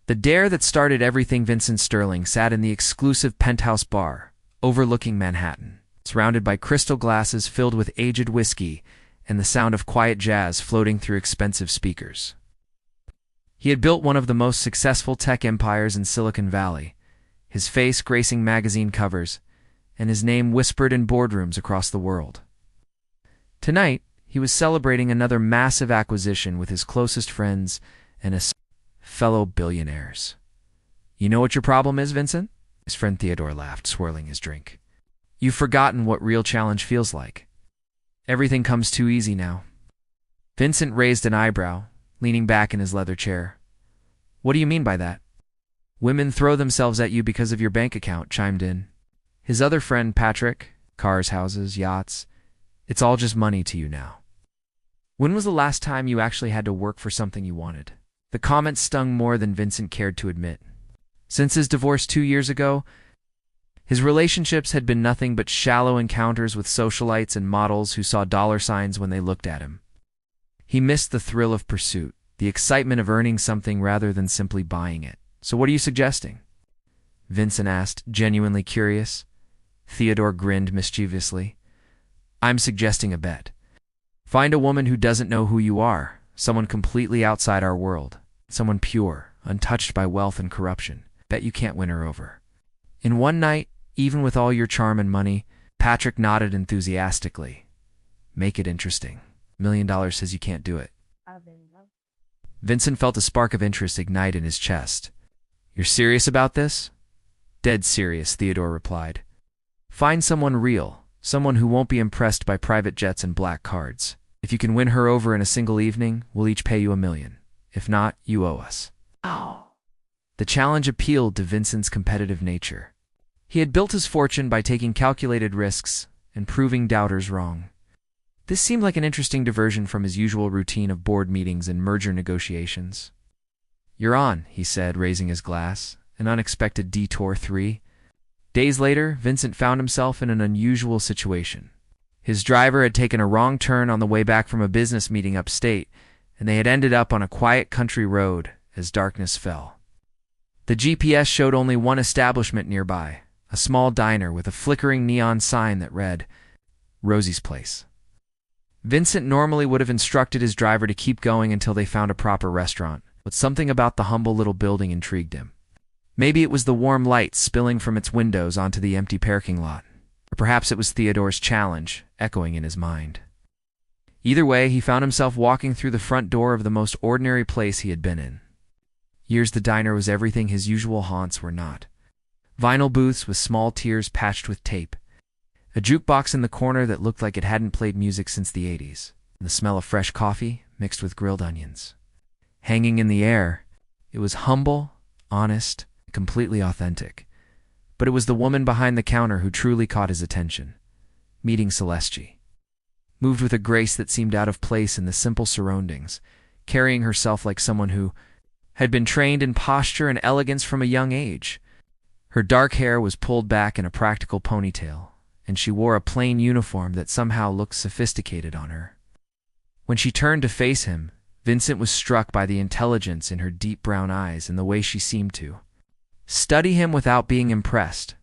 The dare that started everything. Vincent Sterling sat in the exclusive penthouse bar, overlooking Manhattan, surrounded by crystal glasses filled with aged whiskey and the sound of quiet jazz floating through expensive speakers. He had built one of the most successful tech empires in Silicon Valley, his face gracing magazine covers, and his name whispered in boardrooms across the world. Tonight, he was celebrating another massive acquisition with his closest friends and his fellow billionaires. "You know what your problem is, Vincent?" His friend Theodore laughed, swirling his drink. "You've forgotten what real challenge feels like. Everything comes too easy now." Vincent raised an eyebrow, leaning back in his leather chair. "What do you mean by that?" "Women throw themselves at you because of your bank account," chimed in his other friend Patrick. "Cars, houses, yachts. It's all just money to you now. When was the last time you actually had to work for something you wanted?" The comment stung more than Vincent cared to admit. Since his divorce 2 years ago, his relationships had been nothing but shallow encounters with socialites and models who saw dollar signs when they looked at him. He missed the thrill of pursuit, the excitement of earning something rather than simply buying it. "So what are you suggesting?" Vincent asked, genuinely curious. Theodore grinned mischievously. "I'm suggesting a bet. Find a woman who doesn't know who you are, someone completely outside our world, someone pure, untouched by wealth and corruption. Bet you can't win her over. In one night, even with all your charm and money." Patrick nodded enthusiastically. "Make it interesting. $1 million says you can't do it." Vincent felt a spark of interest ignite in his chest. "You're serious about this?" "Dead serious," Theodore replied. "Find someone real, someone who won't be impressed by private jets and black cards. If you can win her over in a single evening, we'll each pay you $1 million. If not, you owe us." Ow. The challenge appealed to Vincent's competitive nature. He had built his fortune by taking calculated risks and proving doubters wrong. This seemed like an interesting diversion from his usual routine of board meetings and merger negotiations. "You're on," he said, raising his glass. An unexpected detour 3. Days later, Vincent found himself in an unusual situation. His driver had taken a wrong turn on the way back from a business meeting upstate, and they had ended up on a quiet country road as darkness fell. The GPS showed only one establishment nearby, a small diner with a flickering neon sign that read, "Rosie's Place." Vincent normally would have instructed his driver to keep going until they found a proper restaurant, but something about the humble little building intrigued him. Maybe it was the warm light spilling from its windows onto the empty parking lot, or perhaps it was Theodore's challenge echoing in his mind. Either way, he found himself walking through the front door of the most ordinary place he had been in. Years the diner was everything his usual haunts were not. Vinyl booths with small tiers patched with tape, a jukebox in the corner that looked like it hadn't played music since the 80s, and the smell of fresh coffee mixed with grilled onions. Hanging in the air, it was humble, honest, completely authentic. But it was the woman behind the counter who truly caught his attention. Meeting Celestia. Moved with a grace that seemed out of place in the simple surroundings, carrying herself like someone who had been trained in posture and elegance from a young age. Her dark hair was pulled back in a practical ponytail, and she wore a plain uniform that somehow looked sophisticated on her. When she turned to face him, Vincent was struck by the intelligence in her deep brown eyes and the way she seemed to study him without being impressed.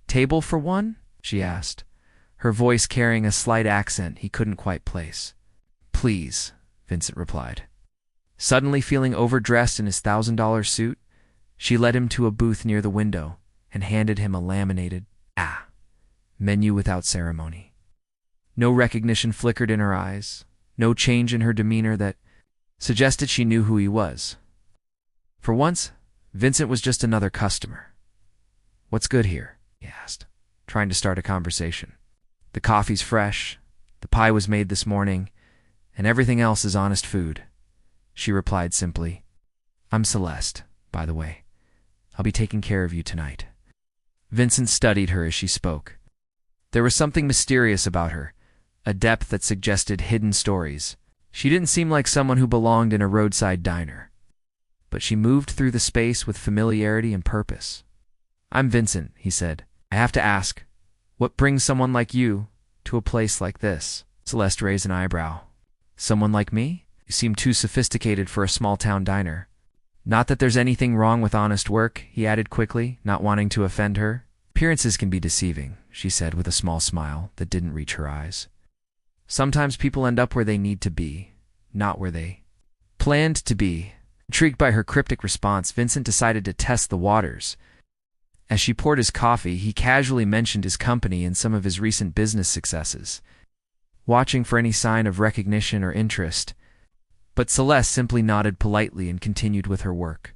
"Table for one?" she asked, her voice carrying a slight accent he couldn't quite place. "Please," Vincent replied. Suddenly feeling overdressed in his $1,000 suit, she led him to a booth near the window and handed him a laminated menu without ceremony. No recognition flickered in her eyes, no change in her demeanor that suggested she knew who he was. For once, Vincent was just another customer. "What's good here?" he asked, trying to start a conversation. "The coffee's fresh, the pie was made this morning, and everything else is honest food," she replied simply. "I'm Celeste, by the way. I'll be taking care of you tonight." Vincent studied her as she spoke. There was something mysterious about her, a depth that suggested hidden stories. She didn't seem like someone who belonged in a roadside diner, but she moved through the space with familiarity and purpose. "I'm Vincent," he said. "I have to ask, what brings someone like you to a place like this?" Celeste raised an eyebrow. "Someone like me? You seem too sophisticated for a small-town diner." Not that there's anything wrong with honest work, he added quickly, not wanting to offend her. Appearances can be deceiving, she said with a small smile that didn't reach her eyes. Sometimes people end up where they need to be, not where they planned to be. Intrigued by her cryptic response, Vincent decided to test the waters. As she poured his coffee, he casually mentioned his company and some of his recent business successes, watching for any sign of recognition or interest. But Celeste simply nodded politely and continued with her work,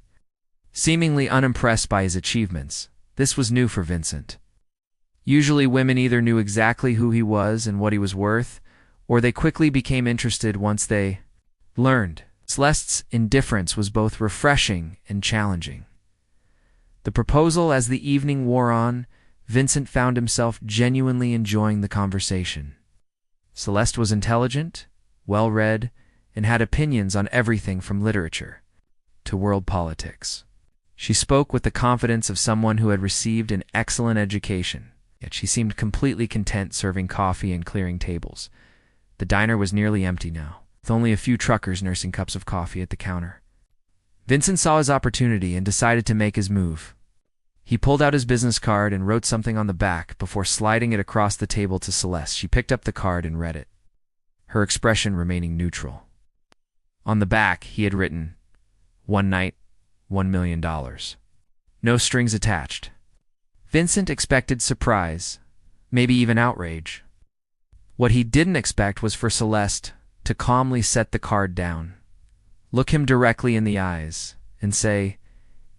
seemingly unimpressed by his achievements. This was new for Vincent. Usually women either knew exactly who he was and what he was worth, or they quickly became interested once they learned. Celeste's indifference was both refreshing and challenging. The proposal, as the evening wore on, Vincent found himself genuinely enjoying the conversation. Celeste was intelligent, well-read, and had opinions on everything from literature to world politics. She spoke with the confidence of someone who had received an excellent education, yet she seemed completely content serving coffee and clearing tables. The diner was nearly empty now, with only a few truckers nursing cups of coffee at the counter. Vincent saw his opportunity and decided to make his move. He pulled out his business card and wrote something on the back before sliding it across the table to Celeste. She picked up the card and read it, her expression remaining neutral. On the back, he had written, "One night, $1 million. No strings attached." Vincent expected surprise, maybe even outrage. What he didn't expect was for Celeste to calmly set the card down, look him directly in the eyes, and say,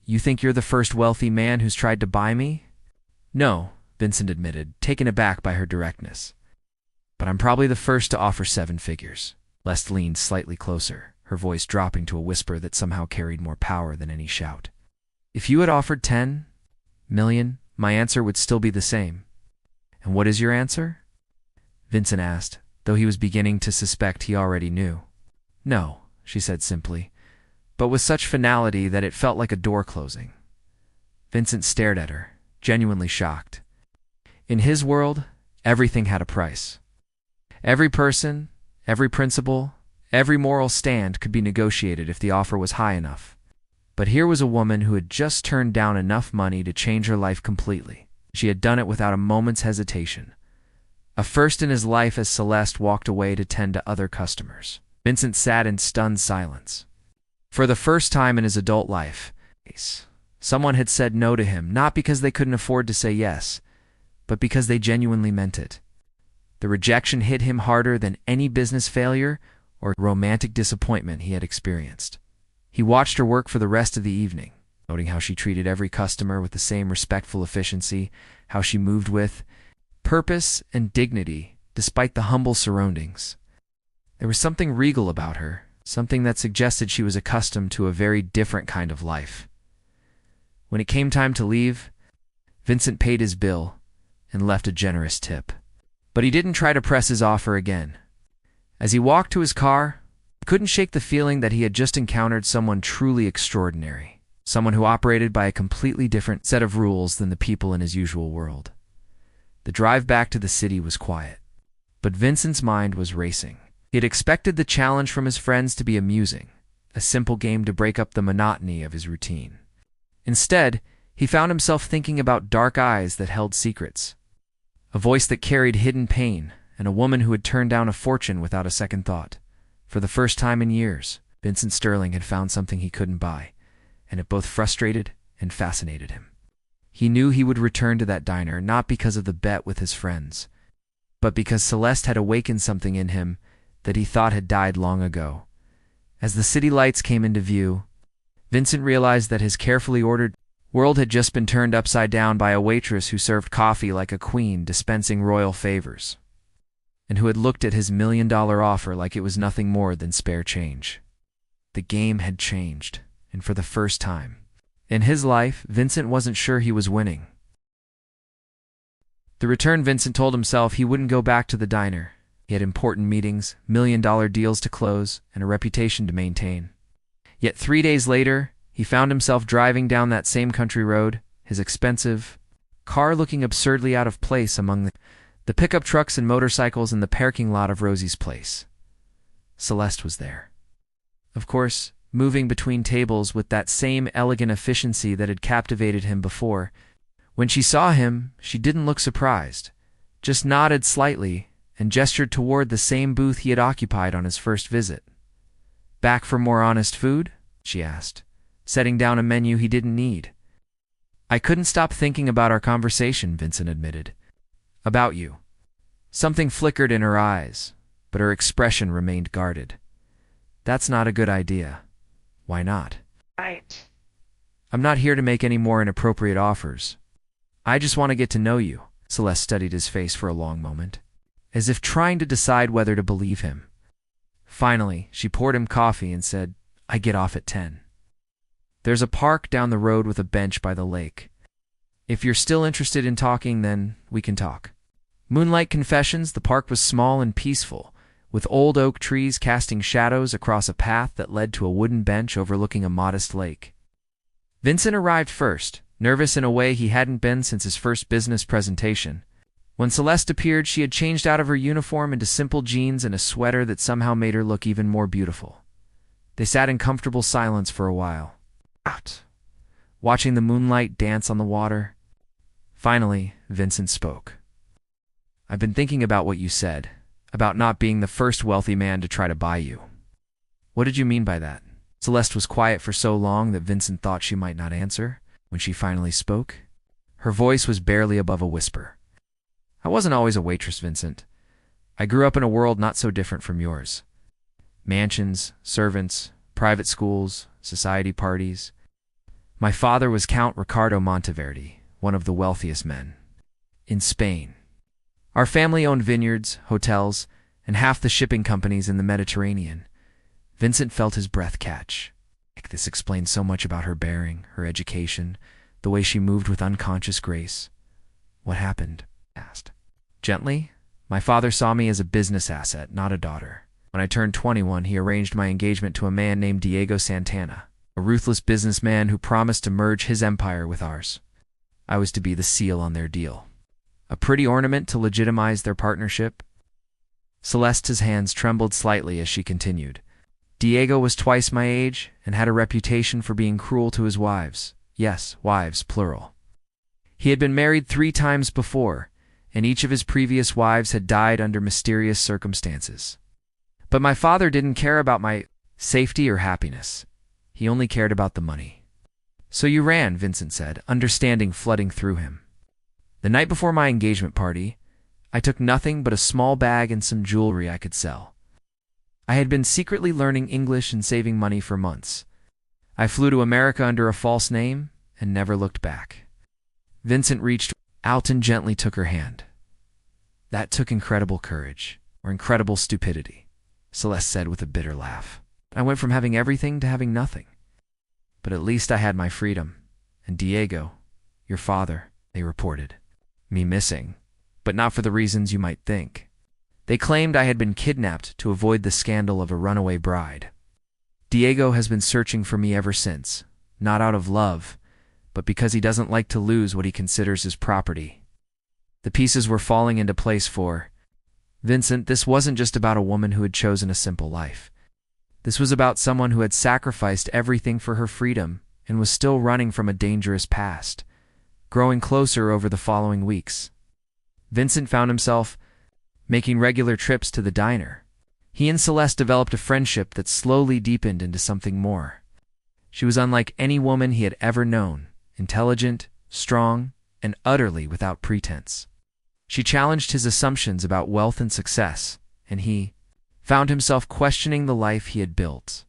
"You think you're the first wealthy man who's tried to buy me?" "No," Vincent admitted, taken aback by her directness. "But I'm probably the first to offer 7 figures. Celeste leaned slightly closer, her voice dropping to a whisper that somehow carried more power than any shout. "If you had offered 10 million, my answer would still be the same." "And what is your answer?" Vincent asked, though he was beginning to suspect he already knew. "No," she said simply, but with such finality that it felt like a door closing. Vincent stared at her, genuinely shocked. In his world, everything had a price. Every person, every principle, every moral stand could be negotiated if the offer was high enough. But here was a woman who had just turned down enough money to change her life completely. She had done it without a moment's hesitation. A first in his life as Celeste walked away to tend to other customers. Vincent sat in stunned silence. For the first time in his adult life, someone had said no to him, not because they couldn't afford to say yes, but because they genuinely meant it. The rejection hit him harder than any business failure or romantic disappointment he had experienced. He watched her work for the rest of the evening, noting how she treated every customer with the same respectful efficiency, how she moved with purpose and dignity despite the humble surroundings. There was something regal about her, something that suggested she was accustomed to a very different kind of life. When it came time to leave, Vincent paid his bill and left a generous tip. But he didn't try to press his offer again. As he walked to his car, he couldn't shake the feeling that he had just encountered someone truly extraordinary, someone who operated by a completely different set of rules than the people in his usual world. The drive back to the city was quiet, but Vincent's mind was racing. He had expected the challenge from his friends to be amusing, a simple game to break up the monotony of his routine. Instead, he found himself thinking about dark eyes that held secrets, a voice that carried hidden pain, and a woman who had turned down a fortune without a second thought. For the first time in years, Vincent Sterling had found something he couldn't buy, and it both frustrated and fascinated him. He knew he would return to that diner not because of the bet with his friends, but because Celeste had awakened something in him that he thought had died long ago. As the city lights came into view, Vincent realized that his carefully ordered world had just been turned upside down by a waitress who served coffee like a queen dispensing royal favors, and who had looked at his $1 million offer like it was nothing more than spare change. The game had changed, and for the first time in his life, Vincent wasn't sure he was winning. The return, Vincent told himself he wouldn't go back to the diner. He had important meetings, $1 million deals to close, and a reputation to maintain. Yet 3 days later, he found himself driving down that same country road, his expensive car looking absurdly out of place among the pickup trucks and motorcycles in the parking lot of Rosie's place. Celeste was there. Of course, moving between tables with that same elegant efficiency that had captivated him before. When she saw him, she didn't look surprised, just nodded slightly and gestured toward the same booth he had occupied on his first visit. "Back for more honest food?" she asked, setting down a menu he didn't need. "I couldn't stop thinking about our conversation," Vincent admitted. "About you." Something flickered in her eyes, but her expression remained guarded. "That's not a good idea." "Why not?" Right. "I'm not here to make any more inappropriate offers. I just want to get to know you." Celeste studied his face for a long moment, as if trying to decide whether to believe him. Finally, she poured him coffee and said, "I get off at 10. There's a park down the road with a bench by the lake. If you're still interested in talking, then we can talk." Moonlight Confessions, the park was small and peaceful, with old oak trees casting shadows across a path that led to a wooden bench overlooking a modest lake. Vincent arrived first, nervous in a way he hadn't been since his first business presentation. When Celeste appeared, she had changed out of her uniform into simple jeans and a sweater that somehow made her look even more beautiful. They sat in comfortable silence for a while, watching the moonlight dance on the water. Finally, Vincent spoke. "I've been thinking about what you said, about not being the first wealthy man to try to buy you." "What did you mean by that?" Celeste was quiet for so long that Vincent thought she might not answer. When she finally spoke, her voice was barely above a whisper. "I wasn't always a waitress, Vincent. I grew up in a world not so different from yours. Mansions, servants, private schools, society parties. My father was Count Ricardo Monteverdi, one of the wealthiest men in Spain. Our family owned vineyards, hotels, and half the shipping companies in the Mediterranean." Vincent felt his breath catch. This explained so much about her bearing, her education, the way she moved with unconscious grace. "What happened?" he asked. "Gently, my father saw me as a business asset, not a daughter. When I turned 21, he arranged my engagement to a man named Diego Santana, a ruthless businessman who promised to merge his empire with ours. I was to be the seal on their deal. A pretty ornament to legitimize their partnership." Celeste's hands trembled slightly as she continued. "Diego was twice my age and had a reputation for being cruel to his wives. Yes, wives, plural. He had been married 3 times before, and each of his previous wives had died under mysterious circumstances. But my father didn't care about my safety or happiness. He only cared about the money." "So you ran," Vincent said, understanding flooding through him. "The night before my engagement party, I took nothing but a small bag and some jewelry I could sell. I had been secretly learning English and saving money for months. I flew to America under a false name and never looked back." Vincent reached out and gently took her hand. "That took incredible courage, or incredible stupidity," Celeste said with a bitter laugh. "I went from having everything to having nothing. But at least I had my freedom. And Diego, your father, they reported me missing, but not for the reasons you might think. They claimed I had been kidnapped to avoid the scandal of a runaway bride. Diego has been searching for me ever since, not out of love, but because he doesn't like to lose what he considers his property. The pieces were falling into place for Vincent. This wasn't just about a woman who had chosen a simple life. This was about someone who had sacrificed everything for her freedom and was still running from a dangerous past, growing closer over the following weeks. Vincent found himself making regular trips to the diner. He and Celeste developed a friendship that slowly deepened into something more. She was unlike any woman he had ever known, intelligent, strong, and utterly without pretense. She challenged his assumptions about wealth and success, and he found himself questioning the life he had built.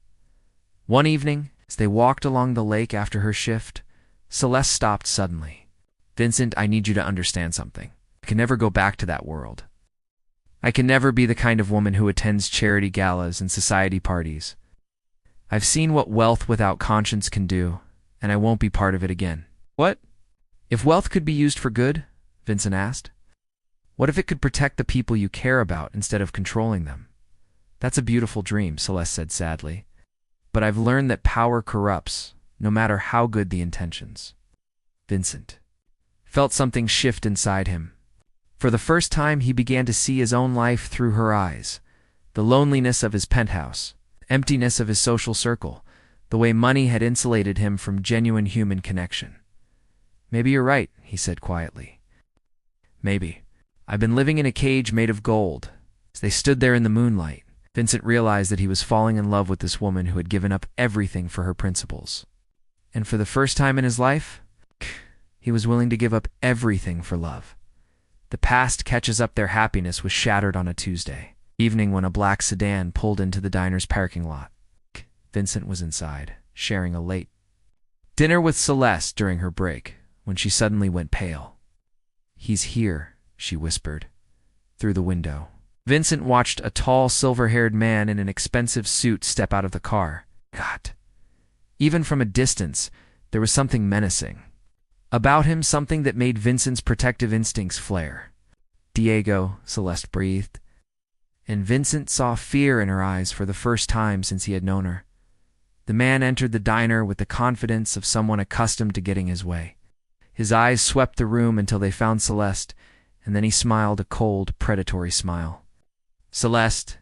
One evening, as they walked along the lake after her shift, Celeste stopped suddenly. "Vincent, I need you to understand something. I can never go back to that world. I can never be the kind of woman who attends charity galas and society parties. I've seen what wealth without conscience can do, and I won't be part of it again." "What? If wealth could be used for good?" Vincent asked. "What if it could protect the people you care about instead of controlling them?" "That's a beautiful dream," Celeste said sadly. "But I've learned that power corrupts, no matter how good the intentions." Vincent felt something shift inside him. For the first time, he began to see his own life through her eyes. The loneliness of his penthouse, emptiness of his social circle, the way money had insulated him from genuine human connection. "Maybe you're right," he said quietly. "Maybe. I've been living in a cage made of gold." As they stood there in the moonlight, Vincent realized that he was falling in love with this woman who had given up everything for her principles. And for the first time in his life, he was willing to give up everything for love. The past catches up their happiness was shattered on a Tuesday evening when a black sedan pulled into the diner's parking lot. Vincent was inside, sharing a late dinner with Celeste during her break, when she suddenly went pale. "He's here," she whispered, through the window. Vincent watched a tall, silver-haired man in an expensive suit step out of the car. God. Even from a distance, there was something menacing about him, something that made Vincent's protective instincts flare. "Diego," Celeste breathed, and Vincent saw fear in her eyes for the first time since he had known her. The man entered the diner with the confidence of someone accustomed to getting his way. His eyes swept the room until they found Celeste, and then he smiled a cold, predatory smile. "Celeste,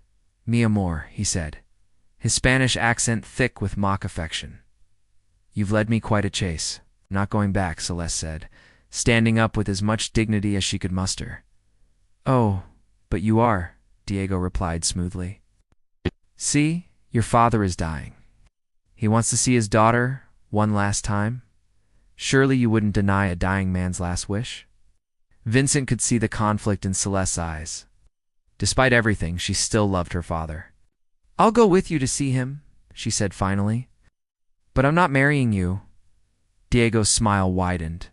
mi amor," he said, his Spanish accent thick with mock affection. "You've led me quite a chase. I'm not going back," Celeste said, standing up with as much dignity as she could muster. "Oh, but you are," Diego replied smoothly. "See, your father is dying. He wants to see his daughter one last time. Surely you wouldn't deny a dying man's last wish?" Vincent could see the conflict in Celeste's eyes. Despite everything, she still loved her father. "I'll go with you to see him," she said finally. "But I'm not marrying you." Diego's smile widened.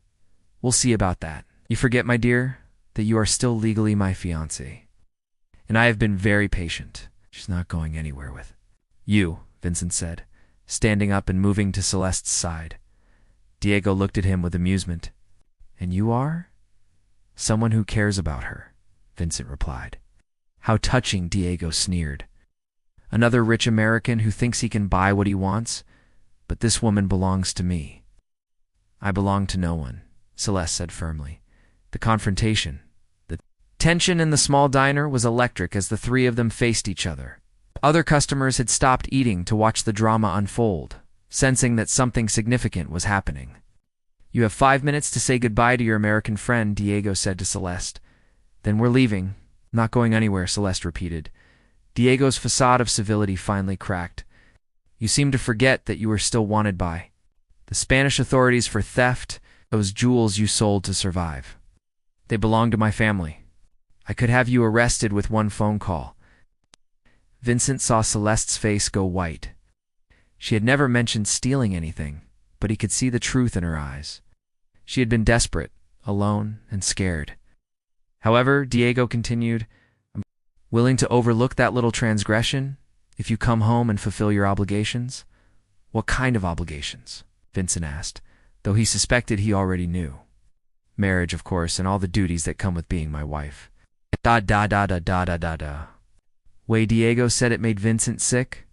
"We'll see about that. You forget, my dear, that you are still legally my fiancé. And I have been very patient." "She's not going anywhere with you," Vincent said, standing up and moving to Celeste's side. Diego looked at him with amusement. "And you are?" "Someone who cares about her," Vincent replied. How touching, Diego sneered. "Another rich American who thinks he can buy what he wants, but this woman belongs to me." "I belong to no one," Celeste said firmly. The confrontation, the tension in the small diner was electric as the three of them faced each other. Other customers had stopped eating to watch the drama unfold, sensing that something significant was happening. "You have 5 minutes to say goodbye to your American friend," Diego said to Celeste. "Then we're leaving." "Not going anywhere," Celeste repeated. Diego's facade of civility finally cracked. "You seem to forget that you are still wanted by the Spanish authorities for theft, those jewels you sold to survive. They belong to my family. I could have you arrested with one phone call." Vincent saw Celeste's face go white. She had never mentioned stealing anything, but he could see the truth in her eyes. She had been desperate, alone, and scared. However, Diego continued, "I'm willing to overlook that little transgression if you come home and fulfill your obligations." "What kind of obligations?" Vincent asked, though he suspected he already knew. "Marriage, of course, and all the duties that come with being my wife." Da. Way Diego said it made Vincent sick.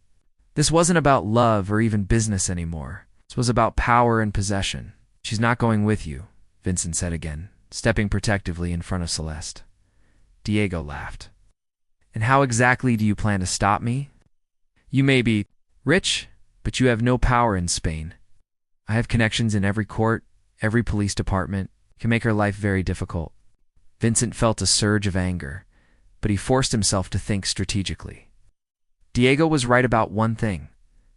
This wasn't about love or even business anymore. This was about power and possession. "She's not going with you," Vincent said again, stepping protectively in front of Celeste. Diego laughed. "And how exactly do you plan to stop me? You may be rich, but you have no power in Spain. I have connections in every court, every police department. It can make her life very difficult." Vincent felt a surge of anger, but he forced himself to think strategically. Diego was right about one thing.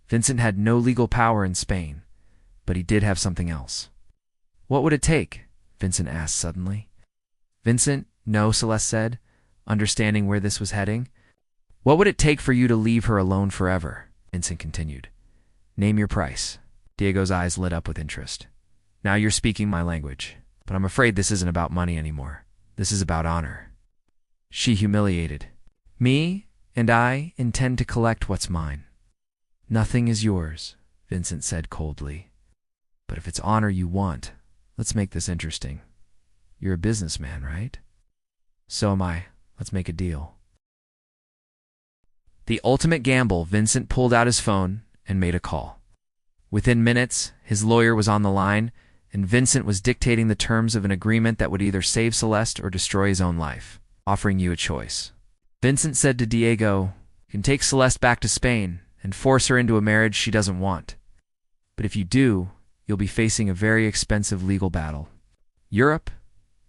Vincent had no legal power in Spain, but he did have something else. "What would it take?" Vincent asked suddenly. "Vincent, no," Celeste said, understanding where this was heading. "What would it take for you to leave her alone forever?" Vincent continued. "Name your price." Diego's eyes lit up with interest. "Now you're speaking my language, but I'm afraid this isn't about money anymore. This is about honor." She humiliated. "Me and I intend to collect what's mine." "Nothing is yours," Vincent said coldly. "But if it's honor you want, let's make this interesting. You're a businessman, right?" "So am I. Let's make a deal." The ultimate gamble, Vincent pulled out his phone and made a call. Within minutes, his lawyer was on the line, and Vincent was dictating the terms of an agreement that would either save Celeste or destroy his own life, offering you a choice. Vincent said to Diego, "You can take Celeste back to Spain and force her into a marriage she doesn't want. But if you do, you'll be facing a very expensive legal battle. Europe?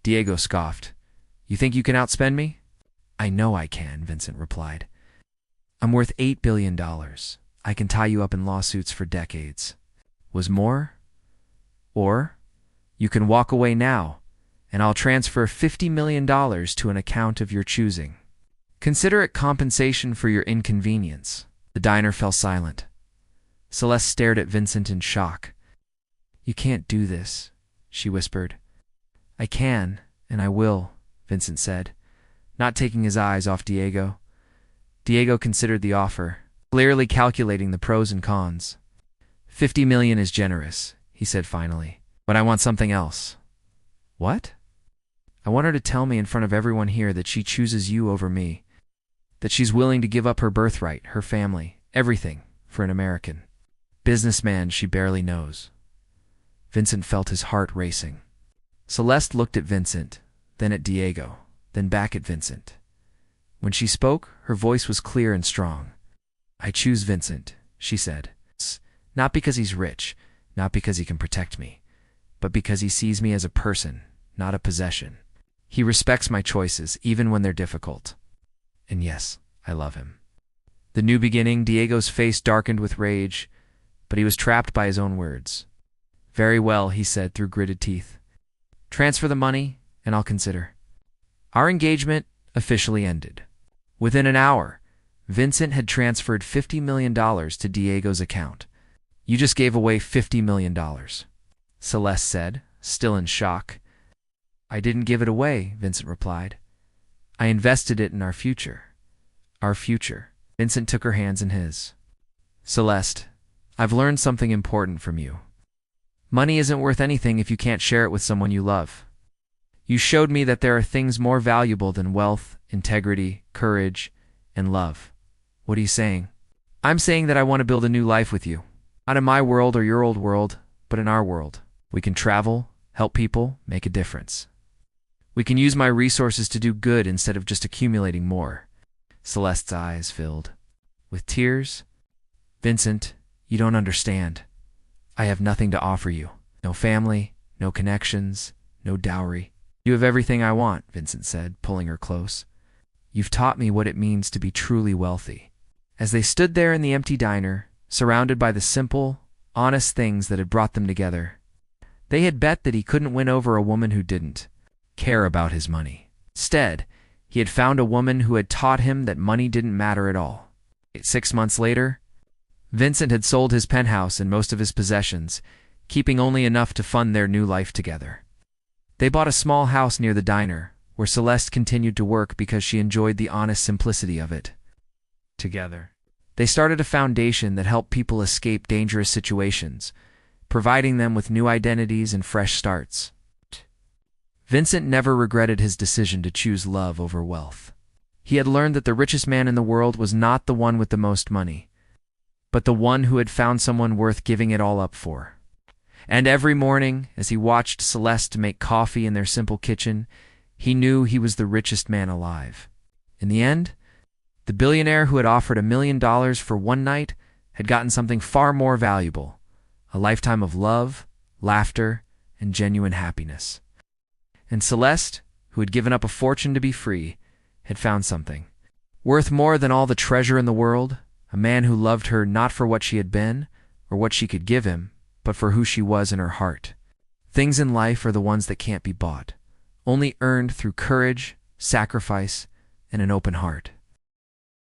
Diego scoffed. You think you can outspend me? I know I can, Vincent replied. I'm worth $8 billion. I can tie you up in lawsuits for decades. Was more? Or, you can walk away now, and I'll transfer $50 million to an account of your choosing. Consider it compensation for your inconvenience. The diner fell silent. Celeste stared at Vincent in shock. You can't do this, she whispered. I can, and I will, Vincent said, not taking his eyes off Diego. Diego considered the offer, clearly calculating the pros and cons. $50 million is generous, he said finally, but I want something else. What? I want her to tell me in front of everyone here that she chooses you over me, that she's willing to give up her birthright, her family, everything, for an American businessman she barely knows. Vincent felt his heart racing. Celeste looked at Vincent, then at Diego, then back at Vincent. When she spoke, her voice was clear and strong. I choose Vincent, she said. Not because he's rich, not because he can protect me, but because he sees me as a person, not a possession. He respects my choices, even when they're difficult. And yes, I love him. The new beginning, Diego's face darkened with rage, but he was trapped by his own words. Very well, he said through gritted teeth. Transfer the money, and I'll consider. Our engagement officially ended. Within an hour, Vincent had transferred $50 million to Diego's account. You just gave away $50 million, Celeste said, still in shock. I didn't give it away, Vincent replied. I invested it in our future. Our future. Vincent took her hands in his. Celeste, I've learned something important from you. Money isn't worth anything if you can't share it with someone you love. You showed me that there are things more valuable than wealth, integrity, courage, and love. What are you saying? I'm saying that I want to build a new life with you. Not in my world or your old world, but in our world. We can travel, help people, make a difference. We can use my resources to do good instead of just accumulating more. Celeste's eyes filled with tears. Vincent, you don't understand. I have nothing to offer you. No family, no connections, no dowry. You have everything I want, Vincent said, pulling her close. You've taught me what it means to be truly wealthy. As they stood there in the empty diner, surrounded by the simple, honest things that had brought them together, they had bet that he couldn't win over a woman who didn't care about his money. Instead, he had found a woman who had taught him that money didn't matter at all. 6 months later, Vincent had sold his penthouse and most of his possessions, keeping only enough to fund their new life together. They bought a small house near the diner, where Celeste continued to work because she enjoyed the honest simplicity of it. Together, they started a foundation that helped people escape dangerous situations, providing them with new identities and fresh starts. Vincent never regretted his decision to choose love over wealth. He had learned that the richest man in the world was not the one with the most money, but the one who had found someone worth giving it all up for. And every morning, as he watched Celeste make coffee in their simple kitchen, he knew he was the richest man alive. In the end, the billionaire who had offered $1 million for one night had gotten something far more valuable, a lifetime of love, laughter, and genuine happiness. And Celeste, who had given up a fortune to be free, had found something worth more than all the treasure in the world, a man who loved her not for what she had been or what she could give him, but for who she was in her heart. Things in life are the ones that can't be bought, only earned through courage, sacrifice, and an open heart.